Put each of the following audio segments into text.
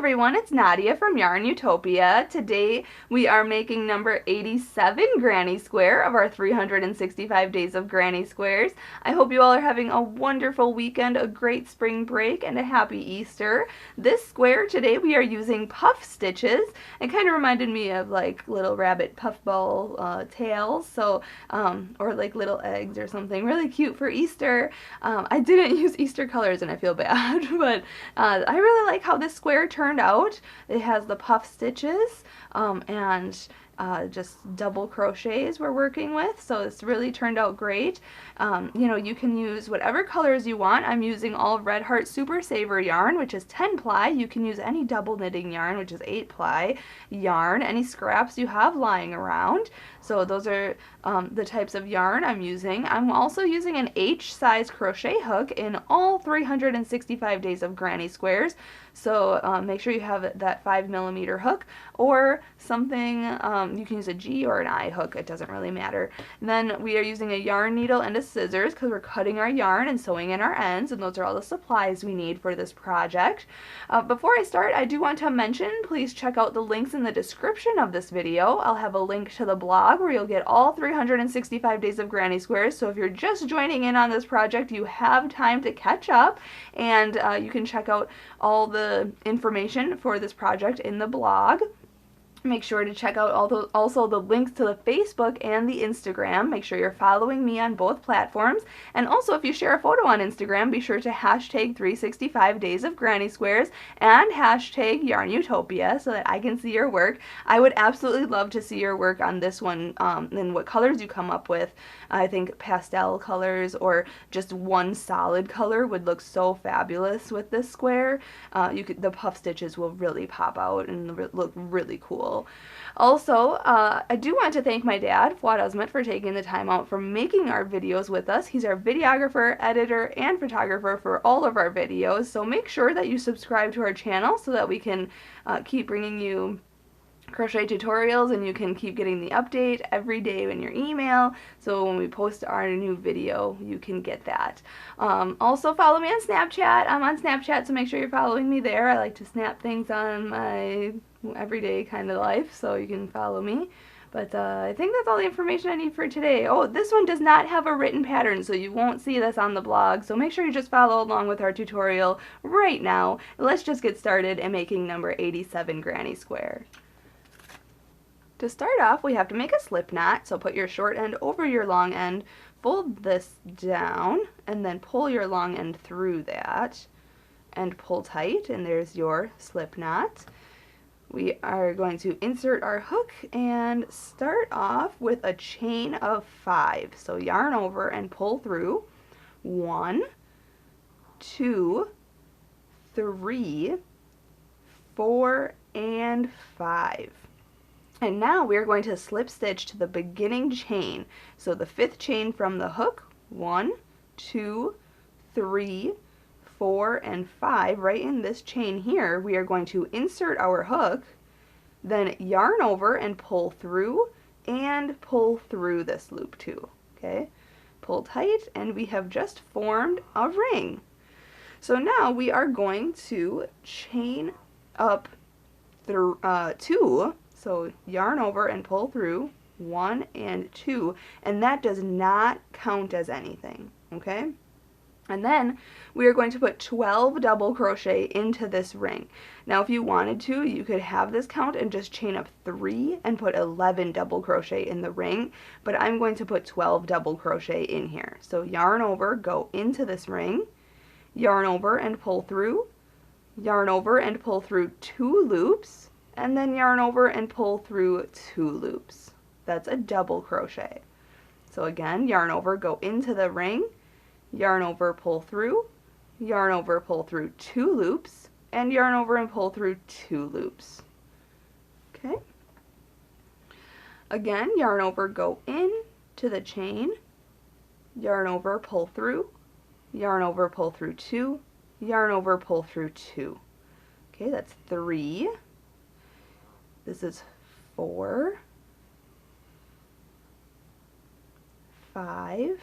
everyone, it's Nadia from Yarn Utopia. Today we are making number 87 Granny Square of our 365 Days of Granny Squares. I hope you all are having a wonderful weekend, a great spring break, and a happy Easter. This square today we are using puff stitches. It kind of reminded me of like little rabbit puffball tails, or like little eggs or something really cute for Easter. I didn't use Easter colors and I feel bad, but I really like how this square turned out. It has the puff stitches and just double crochets we're working with, so it's really turned out great. You can use whatever colors you want. I'm using all Red Heart Super Saver yarn, which is 10 ply. You can use any double knitting yarn, which is 8 ply yarn, any scraps you have lying around. So those are the types of yarn I'm using. I'm also using an H size crochet hook in all 365 Days of Granny Squares. So make sure you have that 5mm hook or something. You can use a G or an I hook, it doesn't really matter. And then we are using a yarn needle and a scissors because we're cutting our yarn and sewing in our ends, and those are all the supplies we need for this project. Before I start, I do want to mention, please check out the links in the description of this video. I'll have a link to the blog where you'll get all 365 Days of Granny Squares, so if you're just joining in on this project, you have time to catch up, and you can check out all the information for this project in the blog. Make sure to check out also the links to the Facebook and the Instagram. Make sure you're following me on both platforms. And also, if you share a photo on Instagram, be sure to hashtag 365 Days of Granny Squares and hashtag Yarn Utopia so that I can see your work. I would absolutely love to see your work on this one and what colors you come up with. I think pastel colors or just one solid color would look so fabulous with this square. The puff stitches will really pop out and look really cool. Also, I do want to thank my dad, Fuad Azmat, for taking the time out for making our videos with us. He's our videographer, editor, and photographer for all of our videos, so make sure that you subscribe to our channel so that we can keep bringing you crochet tutorials and you can keep getting the update every day in your email, so when we post our new video you can get that. Also follow me on Snapchat. I'm on Snapchat, so make sure you're following me there. I like to snap things on my everyday kind of life, so you can follow me. But I think that's all the information I need for today. Oh, this one does not have a written pattern, so you won't see this on the blog, so make sure you just follow along with our tutorial right now. Let's just get started in making number 87 Granny Square. To start off, we have to make a slip knot, so put your short end over your long end, fold this down, and then pull your long end through that, and pull tight, and there's your slip knot. We are going to insert our hook and start off with a chain of 5. So yarn over and pull through. 1, 2, 3, 4, and 5. And now we're going to slip stitch to the beginning chain. So the 5th chain from the hook, 1, 2, 3, 4, and 5. Right in this chain here, we are going to insert our hook, then yarn over and pull through this loop too. Okay, pull tight, and we have just formed a ring. So now we are going to chain up through 2. So yarn over and pull through 1 and 2, and that does not count as anything, okay? And then we are going to put 12 double crochet into this ring. Now if you wanted to, you could have this count and just chain up 3 and put 11 double crochet in the ring, but I'm going to put 12 double crochet in here. So yarn over, go into this ring, yarn over and pull through, yarn over and pull through 2 loops, and then yarn over and pull through 2 loops. That's a double crochet. So again, yarn over, go into the ring, yarn over, pull through, yarn over, pull through 2 loops, and yarn over and pull through 2 loops. Okay. Again, yarn over, go in to the chain, yarn over, pull through, yarn over, pull through 2, yarn over, pull through 2. Okay, that's 3. This is 4, 5,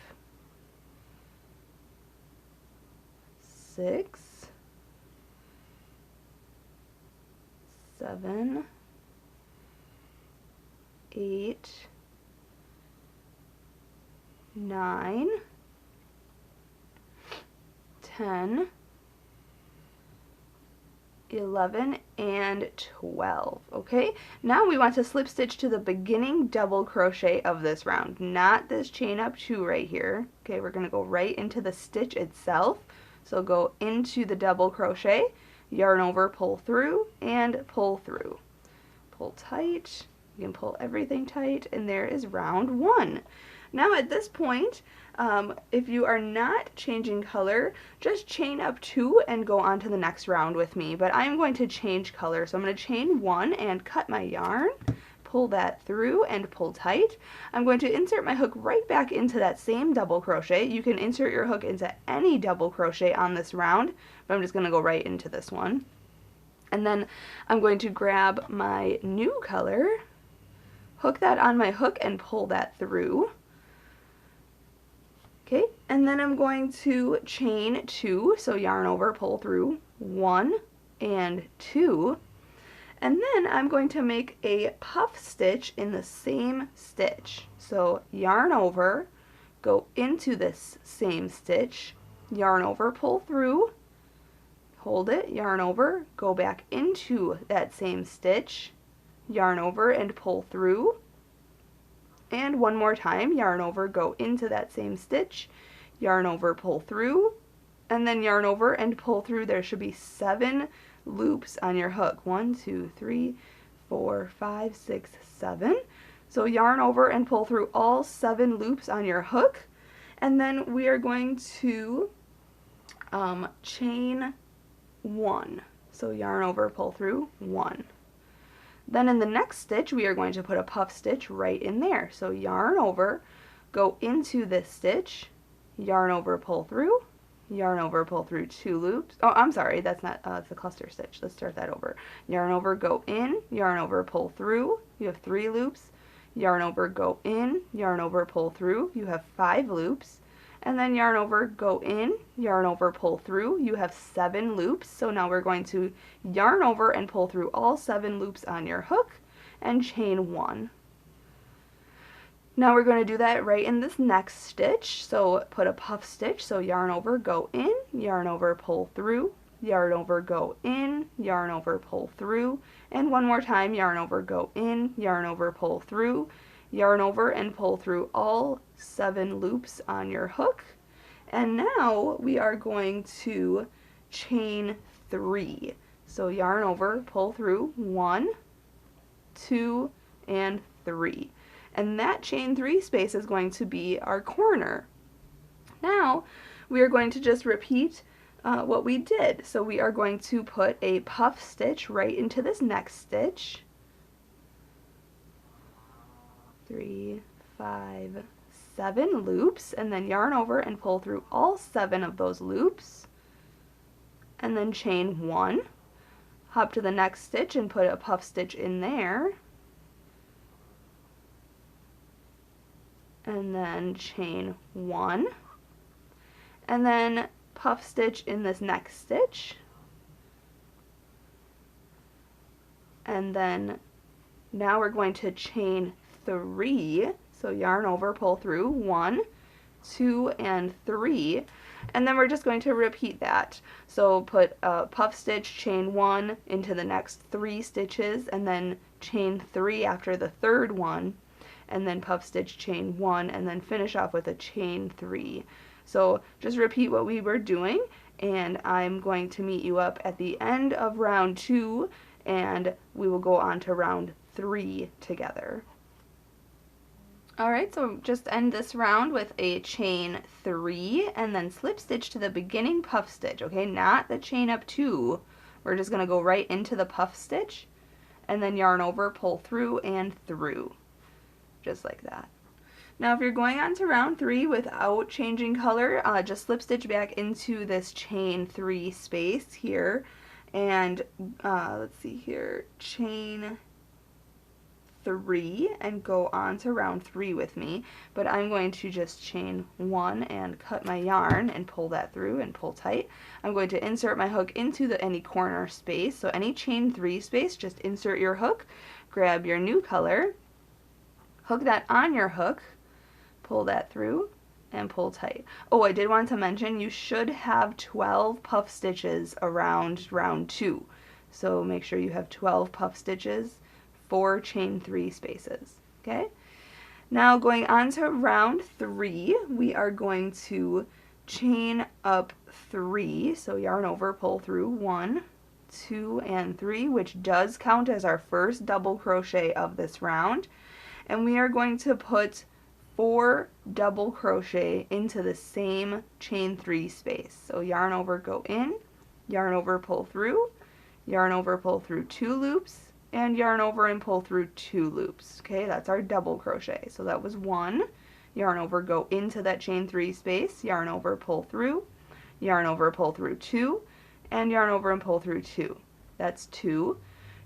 6, 7, 8, 9, 10, 11, and 12. Okay, now we want to slip stitch to the beginning double crochet of this round, not this chain up 2 right here. Okay, we're going to go right into the stitch itself. So go into the double crochet, yarn over, pull through, and pull through. Pull tight. You can pull everything tight, and there is round 1. Now at this point, if you are not changing color, just chain up 2 and go on to the next round with me. But I'm going to change color, so I'm going to chain 1 and cut my yarn, pull that through and pull tight. I'm going to insert my hook right back into that same double crochet. You can insert your hook into any double crochet on this round, but I'm just going to go right into this one. And then I'm going to grab my new color, hook that on my hook and pull that through. Okay, and then I'm going to chain 2, so yarn over, pull through, 1 and 2, and then I'm going to make a puff stitch in the same stitch. So yarn over, go into this same stitch, yarn over, pull through, hold it, yarn over, go back into that same stitch, yarn over and pull through, and one more time, yarn over, go into that same stitch, yarn over, pull through, and then yarn over and pull through. There should be 7 loops on your hook. 1, 2, 3, 4, 5, 6, 7. So yarn over and pull through all 7 loops on your hook, and then we are going to chain 1. So yarn over, pull through, 1. Then in the next stitch, we are going to put a puff stitch right in there. So yarn over, go into this stitch, yarn over, pull through, yarn over, pull through 2 loops. Oh, I'm sorry, that's not, it's a cluster stitch. Let's start that over. Yarn over, go in, yarn over, pull through. You have 3 loops. Yarn over, go in, yarn over, pull through. You have 5 loops. And then yarn over, go in, yarn over, pull through. You have 7 loops. So now we're going to yarn over and pull through all 7 loops on your hook and chain 1. Now we're going to do that right in this next stitch. So put a puff stitch. So yarn over, go in, yarn over, pull through, yarn over, go in, yarn over, pull through, and one more time, yarn over, go in, yarn over, pull through, yarn over and pull through all 7 loops on your hook. And now we are going to chain 3. So yarn over, pull through, 1, 2, and 3. And that chain 3 space is going to be our corner. Now we are going to just repeat what we did. So we are going to put a puff stitch right into this next stitch. 3, 5, 7 loops, and then yarn over and pull through all 7 of those loops, and then chain 1, hop to the next stitch and put a puff stitch in there, and then chain 1, and then puff stitch in this next stitch, and then now we're going to chain 3, so yarn over, pull through, 1, 2, and 3, and then we're just going to repeat that. So put a puff stitch, chain 1 into the next 3 stitches, and then chain 3 after the 3rd one, and then puff stitch, chain 1, and then finish off with a chain 3. So just repeat what we were doing, and I'm going to meet you up at the end of round 2, and we will go on to round 3 together. Alright, so just end this round with a chain 3 and then slip stitch to the beginning puff stitch, okay, not the chain up 2. We're just going to go right into the puff stitch and then yarn over, pull through, and through, just like that. Now if you're going on to round 3 without changing color, just slip stitch back into this chain 3 space here, and let's see here, chain 3 and go on to round 3 with me, but I'm going to just chain 1 and cut my yarn and pull that through and pull tight. I'm going to insert my hook into any corner space, so any chain 3 space, just insert your hook, grab your new color, hook that on your hook, pull that through, and pull tight. Oh, I did want to mention you should have 12 puff stitches around round 2. So make sure you have 12 puff stitches, 4 chain 3 spaces. Okay? Now going on to round 3, we are going to chain up 3. So yarn over, pull through 1, 2, and 3, which does count as our first double crochet of this round. And we are going to put 4 double crochet into the same chain 3 space. So yarn over, go in, yarn over, pull through, yarn over, pull through 2 loops, and yarn over and pull through 2 loops. Okay, that's our double crochet. So that was 1, yarn over, go into that chain 3 space, yarn over, pull through, yarn over, pull through 2, and yarn over and pull through 2. That's 2,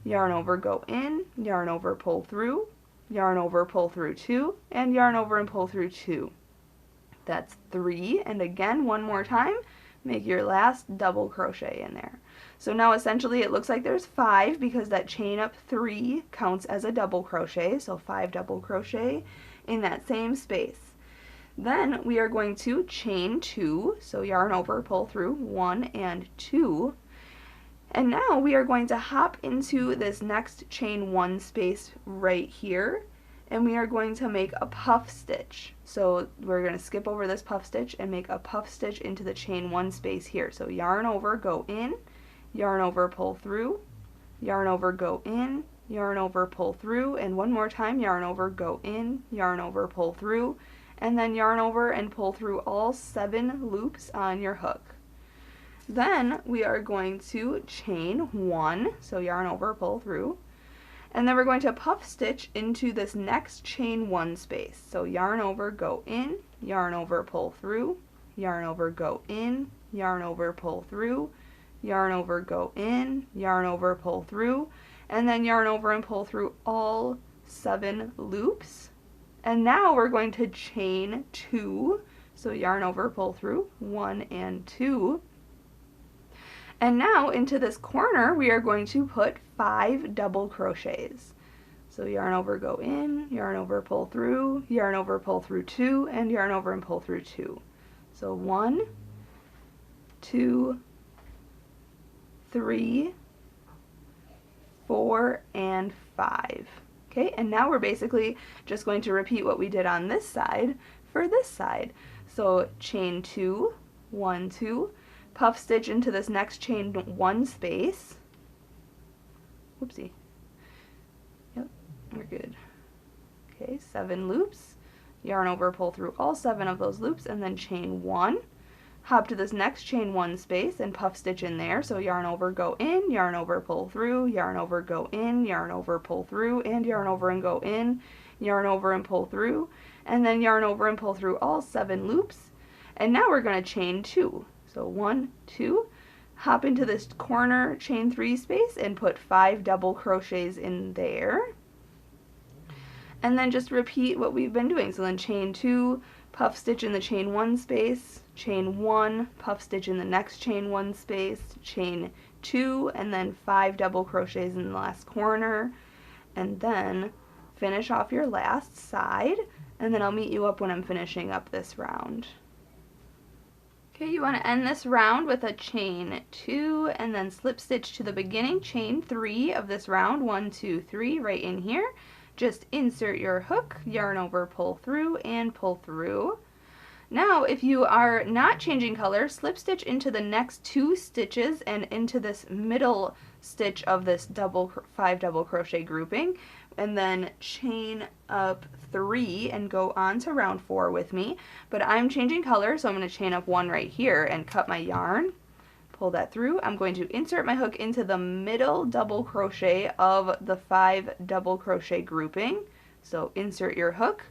yarn over, go in, yarn over, pull through, yarn over, pull through 2, and yarn over and pull through 2. That's 3, and again, one more time, make your last double crochet in there. So now essentially it looks like there's 5 because that chain up 3 counts as a double crochet, so 5 double crochet in that same space. Then we are going to chain 2, so yarn over, pull through 1 and 2, and now we are going to hop into this next chain 1 space right here, and we are going to make a puff stitch. So we're going to skip over this puff stitch and make a puff stitch into the chain 1 space here. So yarn over, go in, yarn over, pull through, yarn over, go in, yarn over, pull through, and one more time, yarn over, go in, yarn over, pull through, and then yarn over and pull through all 7 loops on your hook. Then we are going to chain 1, so yarn over, pull through, and then we're going to puff stitch into this next chain 1 space. So yarn over, go in, yarn over, pull through, yarn over, go in, yarn over, pull through, yarn over, go in, yarn over, pull through, and then yarn over and pull through all 7 loops. And now we're going to chain 2, so yarn over, pull through, 1 and 2. And now into this corner we are going to put 5 double crochets. So yarn over, go in, yarn over, pull through, yarn over, pull through 2, and yarn over and pull through 2. So 1, 2, 3, 4, and 5. Okay, and now we're basically just going to repeat what we did on this side for this side. So chain 2, 1, 2, puff stitch into this next chain 1 space. Whoopsie. Yep, we're good. Okay, 7 loops. Yarn over, pull through all 7 of those loops, and then chain 1. Hop to this next chain 1 space and puff stitch in there. So yarn over, go in, yarn over, pull through, yarn over, go in, yarn over, pull through, and yarn over and go in, yarn over and pull through, and then yarn over and pull through all 7 loops. And now we're going to chain 2. So 1, 2, hop into this corner chain 3 space and put 5 double crochets in there. And then just repeat what we've been doing. So then chain 2, puff stitch in the chain 1 space, chain 1, puff stitch in the next chain 1 space, chain 2, and then 5 double crochets in the last corner. And then finish off your last side, and then I'll meet you up when I'm finishing up this round. Okay, you want to end this round with a chain 2 and then slip stitch to the beginning, chain 3 of this round, 1, 2, 3, right in here. Just insert your hook, yarn over, pull through, and pull through. Now, if you are not changing color, slip stitch into the next 2 stitches and into this middle stitch of this 5 double crochet grouping, and then chain up 3 and go on to round 4 with me. But I'm changing color, so I'm going to chain up 1 right here and cut my yarn, pull that through. I'm going to insert my hook into the middle double crochet of the 5 double crochet grouping. So insert your hook,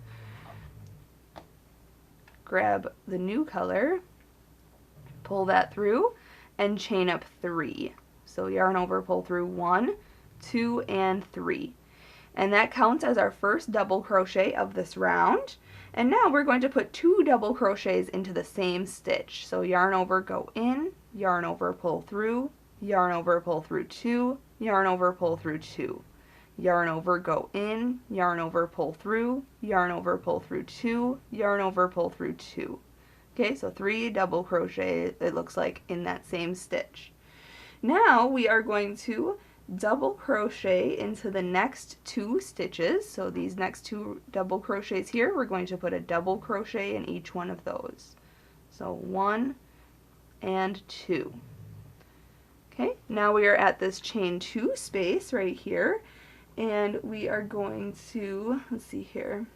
grab the new color, pull that through, and chain up 3. So yarn over, pull through 1, 2, and 3. And that counts as our first double crochet of this round. And now we're going to put 2 double crochets into the same stitch. So yarn over, go in, yarn over, pull through, yarn over, pull through 2, yarn over, pull through 2. Yarn over, go in, yarn over, pull through, yarn over, pull through 2, yarn over, pull through 2. Okay, so 3 double crochet, it looks like, in that same stitch. Now we are going to double crochet into the next 2 stitches. So these next 2 double crochets here, we're going to put a double crochet in each one of those. So 1 and 2. Okay, now we are at this chain 2 space right here, and we are going to, let's see here,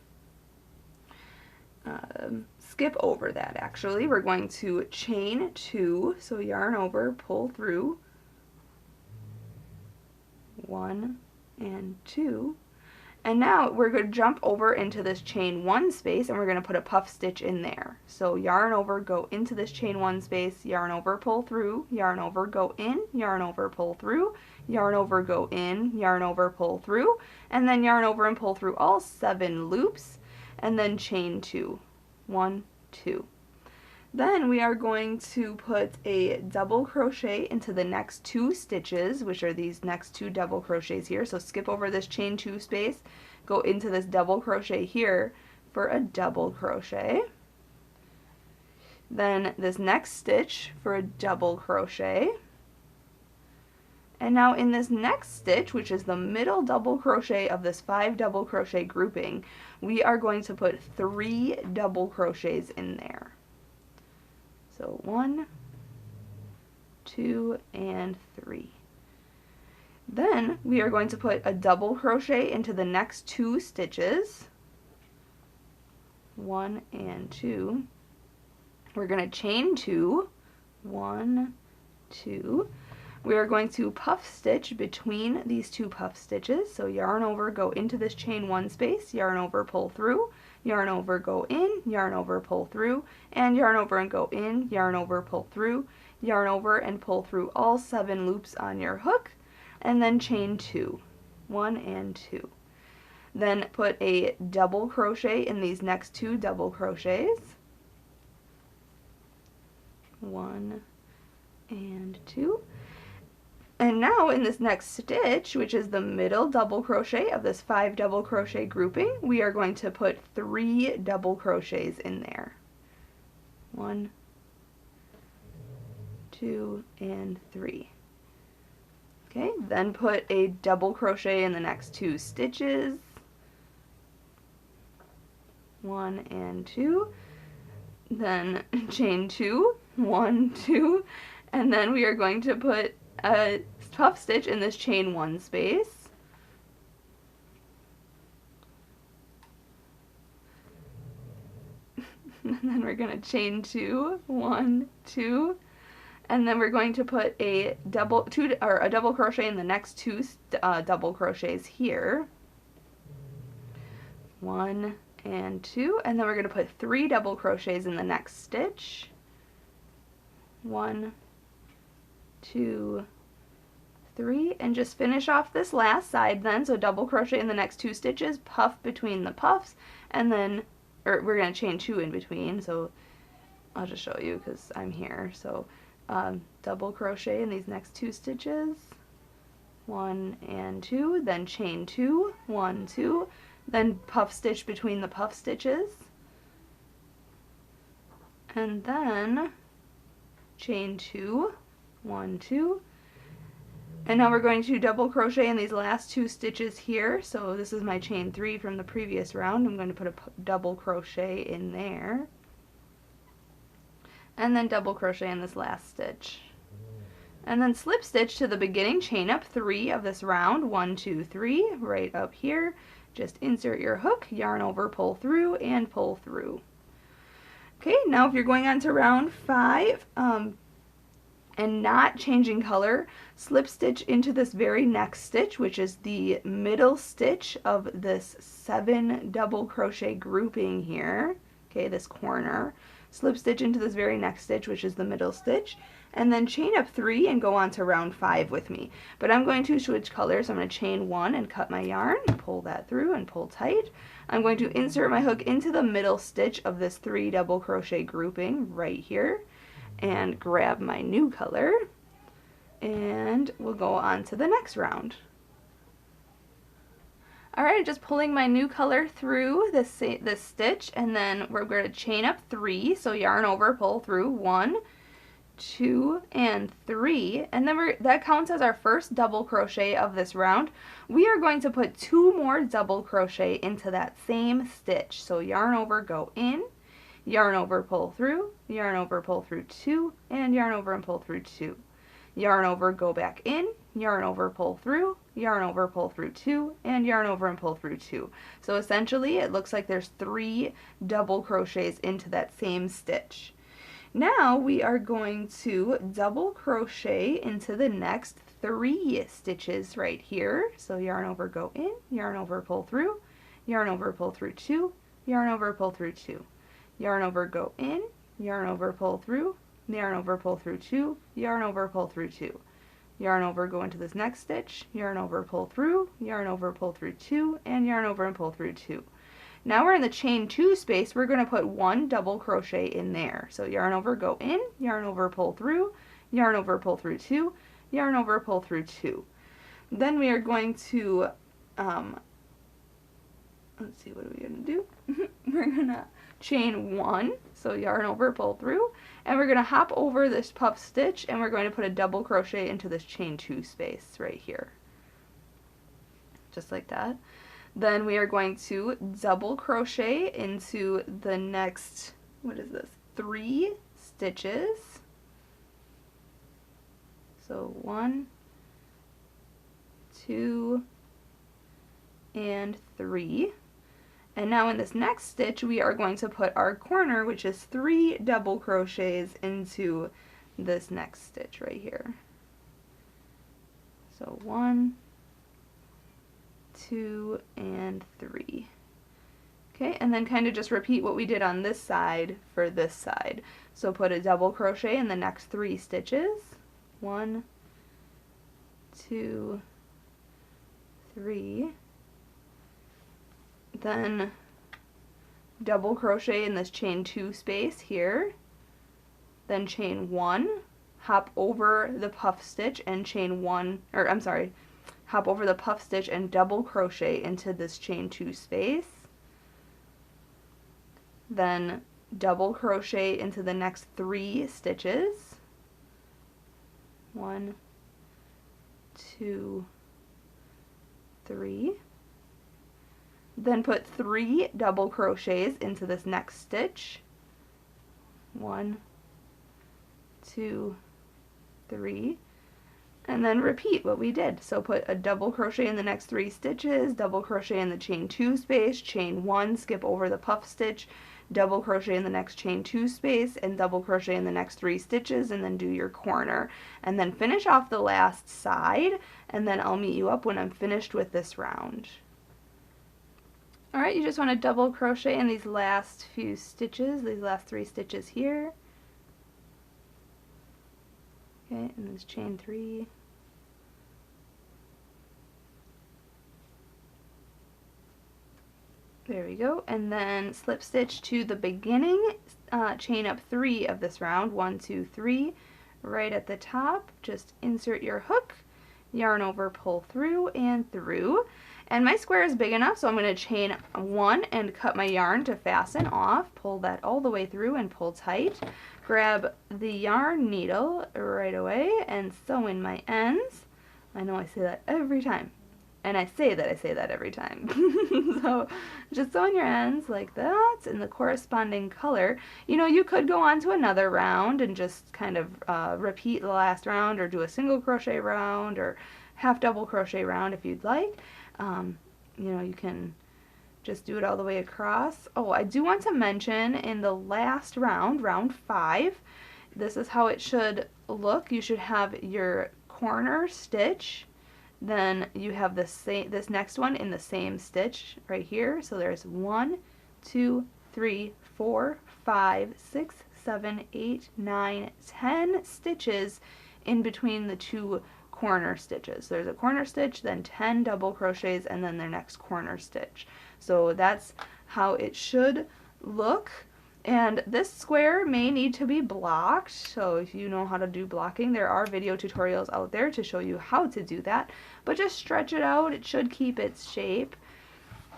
skip over that actually. We're going to chain 2, so yarn over, pull through, 1 and 2, and now we're going to jump over into this chain 1 space, and we're going to put a puff stitch in there. So yarn over, go into this chain 1 space, yarn over, pull through, yarn over, go in, yarn over, pull through, yarn over, go in, yarn over, pull through, and then yarn over and pull through all 7 loops, and then chain 2, 1, 2. Then we are going to put a double crochet into the next 2 stitches, which are these next 2 double crochets here. So skip over this chain 2 space, go into this double crochet here for a double crochet. Then this next stitch for a double crochet. And now in this next stitch, which is the middle double crochet of this 5 double crochet grouping, we are going to put 3 double crochets in there. So 1, 2, and 3. Then we are going to put a double crochet into the next 2 stitches, 1 and 2. We're going to chain 2, 1, 2. We are going to puff stitch between these 2 puff stitches. So yarn over, go into this chain 1 space, yarn over, pull through, yarn over, go in, yarn over, pull through, and yarn over and go in, yarn over, pull through, yarn over and pull through all 7 loops on your hook, and then chain 2, 1 and 2. Then put a double crochet in these next 2 double crochets, 1 and 2. And now in this next stitch, which is the middle double crochet of this 5 double crochet grouping, we are going to put 3 double crochets in there. 1, 2, and 3. Okay, then put a double crochet in the next 2 stitches. 1 and 2. Then chain 2, 1, 2, and then we are going to put a puff stitch in this chain 1 space. And then we're going to chain 2, 1, 2, and then we're going to put a double crochet in the next 2 double crochets here. 1 and 2, and then we're going to put 3 double crochets in the next stitch. 1, 2, 3, and just finish off this last side then. So double crochet in the next 2 stitches, puff between the puffs, and then, or we're going to chain 2 in between, so I'll just show you because I'm here. So double crochet in these next 2 stitches, 1 and 2, then chain 2, 1, 2, then puff stitch between the puff stitches, and then chain 2, 1, 2, and now we're going to double crochet in these last 2 stitches here. So this is my chain 3 from the previous round. I'm going to put a double crochet in there, and then double crochet in this last stitch, and then slip stitch to the beginning chain up 3 of this round, 1, 2, 3, right up here. Just insert your hook, yarn over, pull through, and pull through. Okay, now if you're going on to round 5 and not changing color, slip stitch into this very next stitch, which is the middle stitch of this 7 double crochet grouping here. Okay, this corner. Slip stitch into this very next stitch, which is the middle stitch, and then chain up 3 and go on to round 5 with me. But I'm going to switch colors. I'm going to chain 1 and cut my yarn, pull that through and pull tight. I'm going to insert my hook into the middle stitch of this 3 double crochet grouping right here and grab my new color, and we'll go on to the next round. Alright, just pulling my new color through this stitch, and then we're going to chain up 3, so yarn over, pull through 1, 2, and 3, and then that counts as our first double crochet of this round. We are going to put 2 more double crochet into that same stitch, so yarn over, go in, yarn over, pull through, yarn over, pull through 2, and yarn over and pull through 2. Yarn over, go back in, yarn over, pull through, yarn over, pull through 2, and yarn over and pull through 2. So essentially it looks like there's 3 double crochets into that same stitch. Now we are going to double crochet into the next 3 stitches right here. So yarn over, go in, yarn over, pull through, yarn over, pull through 2, yarn over, pull through 2. Yarn over, go in, yarn over, pull through, yarn over, pull through 2, yarn over, pull through 2. Yarn over, go into this next stitch, yarn over, pull through, yarn over, pull through 2, and yarn over and pull through 2. Now we're in the chain 2 space. We're going to put 1 double crochet in there. So yarn over, go in, yarn over, pull through, yarn over, pull through 2, yarn over, pull through 2. Then we are going to, let's see, what are we going to do? We're going to chain 1, so yarn over, pull through, and we're going to hop over this puff stitch, and we're going to put a double crochet into this chain 2 space right here. Just like that. Then we are going to double crochet into the next, 3 stitches. So 1, 2, and 3. And now in this next stitch we are going to put our corner, which is 3 double crochets, into this next stitch right here. So 1, 2, and 3. Okay, and then kind of just repeat what we did on this side for this side. So put a double crochet in the next 3 stitches. 1, 2, 3. Then double crochet in this chain 2 space here, then chain 1, hop over the puff stitch and chain 1, or I'm sorry, hop over the puff stitch and double crochet into this chain 2 space, then double crochet into the next 3 stitches, 1, 2, 3. Then put 3 double crochets into this next stitch. 1, 2, 3. And then repeat what we did. So put a double crochet in the next 3 stitches, double crochet in the chain 2 space, chain 1, skip over the puff stitch, double crochet in the next chain 2 space, and double crochet in the next 3 stitches, and then do your corner. And then finish off the last side, and then I'll meet you up when I'm finished with this round. Alright, you just want to double crochet in these last few stitches, these last 3 stitches here. Okay, and this chain 3. There we go, and then slip stitch to the beginning, chain up 3 of this round, 1, 2, 3, right at the top. Just insert your hook, yarn over, pull through, and through. And my square is big enough, so I'm going to chain 1 and cut my yarn to fasten off. Pull that all the way through and pull tight. Grab the yarn needle right away and sew in my ends. I know I say that every time. And I say that every time. So just sew in your ends like that in the corresponding color. You know, you could go on to another round and just kind of repeat the last round, or do a single crochet round or half double crochet round if you'd like. You know, you can just do it all the way across. Oh, I do want to mention in the last round, round 5, this is how it should look. You should have your corner stitch, then you have this next one in the same stitch right here. So there's 1, 2, 3, 4, 5, 6, 7, 8, 9, 10 stitches in between the two corner stitches. There's a corner stitch, then 10 double crochets, and then their next corner stitch. So that's how it should look. And this square may need to be blocked, so if you know how to do blocking, there are video tutorials out there to show you how to do that. But just stretch it out, it should keep its shape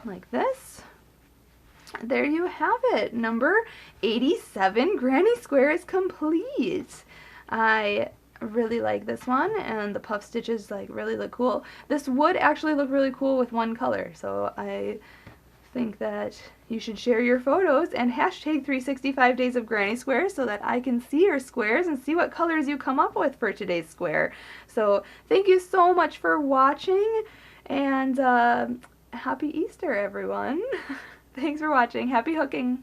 like this. There you have it. Number 87 granny square is complete. I really like this one, and the puff stitches like really look cool. This would actually look really cool with one color, so I think that you should share your photos and hashtag 365 days of granny squares so that I can see your squares and see what colors you come up with for today's square. So thank you so much for watching, and happy Easter, everyone. Thanks for watching. Happy hooking.